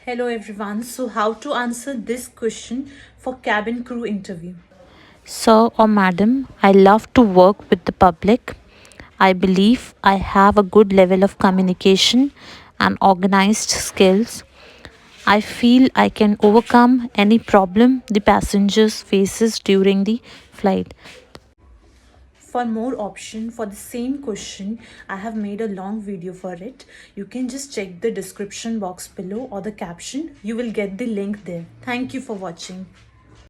Hello everyone. So how to answer this question for cabin crew interview? Sir or Madam, I love to work with the public. I believe I have a good level of communication and organized skills. I feel I can overcome any problem the passengers faces during the flight. For more option for the same question, I have made a long video for it. You can just check the description box below or the caption. You will get the link there. Thank you for watching.